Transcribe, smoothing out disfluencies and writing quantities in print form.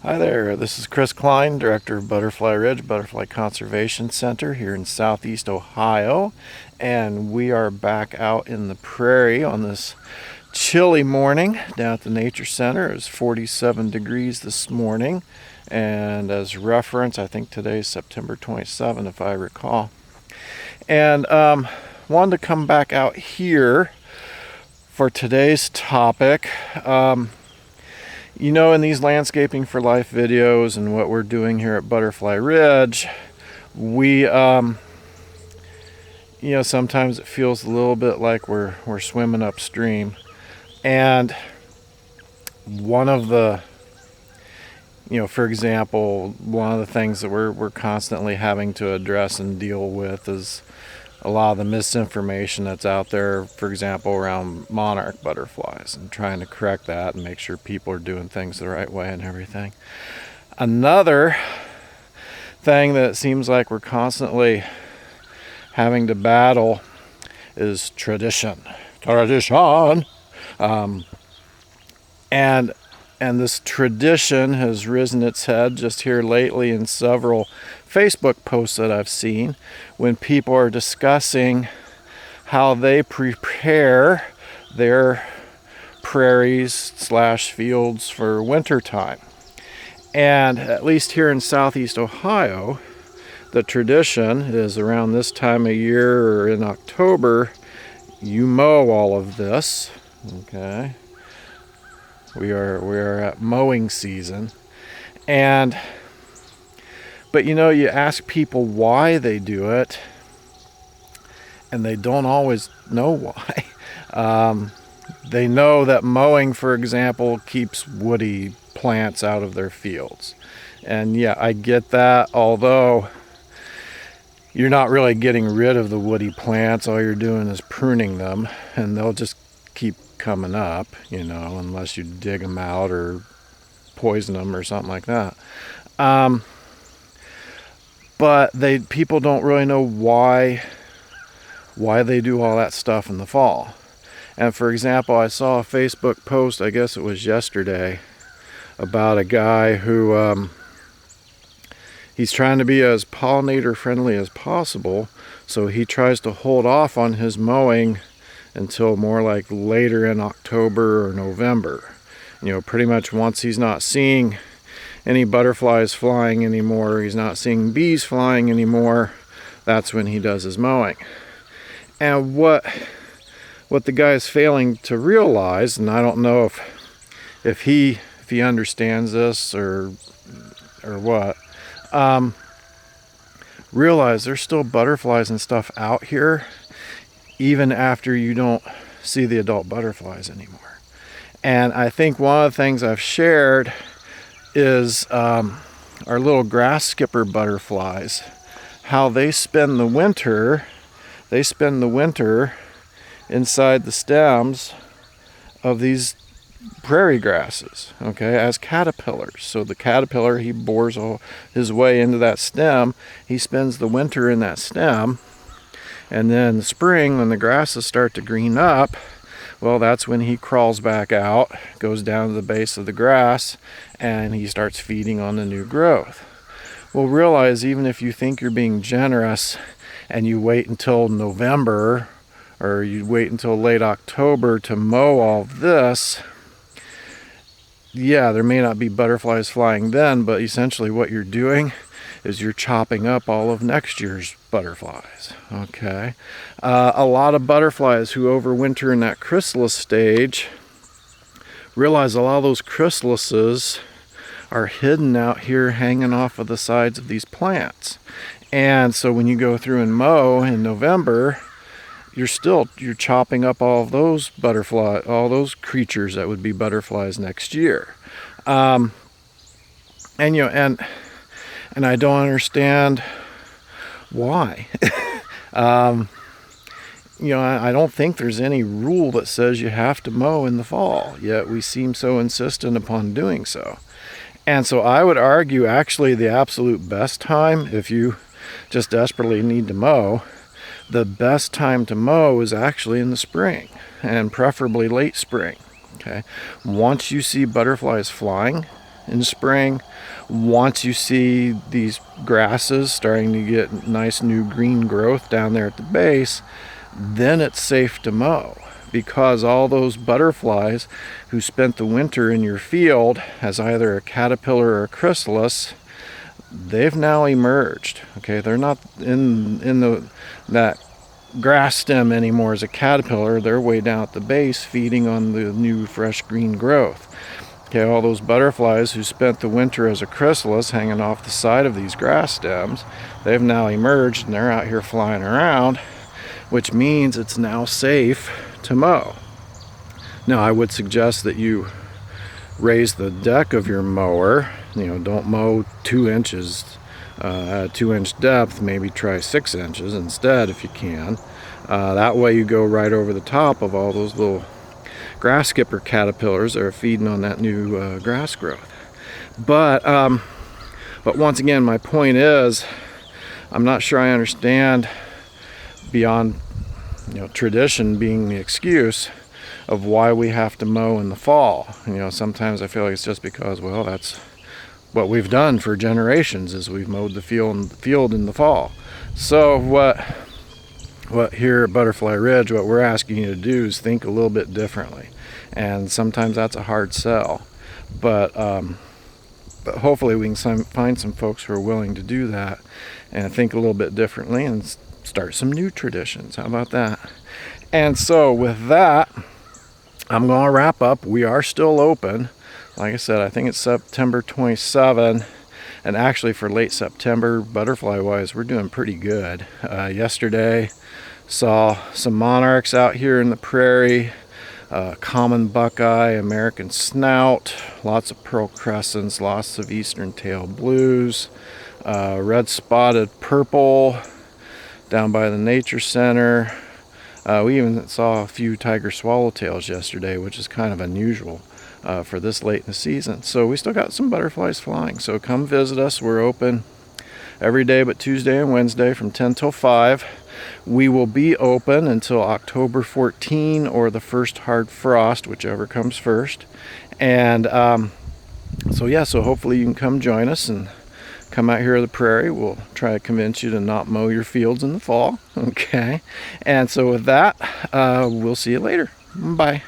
Hi there, this is Chris Klein, Director of Butterfly Ridge Butterfly Conservation Center here in Southeast Ohio, and we are back out in the prairie on this chilly morning down at the Nature Center. It was 47 degrees this morning, and as reference, I think today is September 27 if I recall. And wanted to come back out here for today's topic. You know, in these Landscaping for Life videos and what we're doing here at Butterfly Ridge, we, sometimes it feels a little bit like we're swimming upstream. And one of the, for example, one of the things that we're constantly having to address and deal with is a lot of the misinformation that's out there, for example, around monarch butterflies, and trying to correct that and make sure people are doing things the right way and everything. Another thing that it seems like we're constantly having to battle is tradition. And this tradition has risen its head just here lately in several Facebook posts that I've seen when people are discussing how they prepare their prairies/fields for wintertime. And at least here in Southeast Ohio, the tradition is around this time of year or in October, you mow all of this, okay? We are at mowing season, but you ask people why they do it, and they don't always know why. They know that mowing, for example, keeps woody plants out of their fields, and yeah, I get that. Although you're not really getting rid of the woody plants, all you're doing is pruning them, and they'll just keep coming up, unless you dig them out or poison them or something like that. But people don't really know why they do all that stuff in the fall. And for example, I saw a Facebook post, I guess it was yesterday, about a guy who he's trying to be as pollinator friendly as possible, so he tries to hold off on his mowing until more like later in October or November. Pretty much once he's not seeing any butterflies flying anymore, he's not seeing bees flying anymore, that's when he does his mowing. And what the guy is failing to realize, and I don't know if he understands this or what, realize there's still butterflies and stuff out here even after you don't see the adult butterflies anymore. And I think one of the things I've shared is our little grass skipper butterflies, how they spend the winter inside the stems of these prairie grasses, okay, as caterpillars. So the caterpillar, he bores his way into that stem, he spends the winter in that stem, and then in the spring, when the grasses start to green up, well, that's when he crawls back out, goes down to the base of the grass, and he starts feeding on the new growth. Well, realize even if you think you're being generous and you wait until November or you wait until late October to mow all of this, yeah, there may not be butterflies flying then, but essentially what you're doing is you're chopping up all of next year's butterflies, okay? A lot of butterflies who overwinter in that chrysalis stage realize a lot of those chrysalises are hidden out here hanging off of the sides of these plants. And so when you go through and mow in November, you're chopping up all of those all those creatures that would be butterflies next year. And I don't understand why. I don't think there's any rule that says you have to mow in the fall, yet we seem so insistent upon doing so. And so I would argue actually the absolute best time, if you just desperately need to mow, the best time to mow is actually in the spring, and preferably late spring. Okay, once you see butterflies flying, in spring. Once you see these grasses starting to get nice new green growth down there at the base, then it's safe to mow, because all those butterflies who spent the winter in your field as either a caterpillar or a chrysalis, they've now emerged. Okay, they're not in that grass stem anymore as a caterpillar. They're way down at the base feeding on the new fresh green growth. Okay, all those butterflies who spent the winter as a chrysalis hanging off the side of these grass stems, they've now emerged and they're out here flying around, which means it's now safe to mow. Now, I would suggest that you raise the deck of your mower. Don't mow 2 inches at a 2-inch depth. Maybe try 6 inches instead if you can. That way you go right over the top of all those little grass skipper caterpillars that are feeding on that new grass growth. But once again, my point is, I'm not sure I understand, beyond tradition being the excuse, of why we have to mow in the fall. Sometimes I feel like it's just because, well, that's what we've done for generations, is we've mowed the field in the fall. So what here at Butterfly Ridge, what we're asking you to do is think a little bit differently. And sometimes that's a hard sell, but hopefully we can find some folks who are willing to do that and think a little bit differently and start some new traditions. How about that? And so with that, I'm going to wrap up. We are still open. Like I said, I think it's September 27, and actually for late September, butterfly wise, we're doing pretty good. Yesterday saw some monarchs out here in the prairie, common buckeye, American snout, lots of pearl crescents, lots of eastern tail blues, red spotted purple down by the nature center. We even saw a few tiger swallowtails yesterday, which is kind of unusual for this late in the season. So we still got some butterflies flying. So come visit us. We're open every day but Tuesday and Wednesday from 10 till 5. We will be open until October 14 or the first hard frost, whichever comes first. And so hopefully you can come join us and come out here to the prairie. We'll try to convince you to not mow your fields in the fall. Okay. And so with that, we'll see you later. Bye.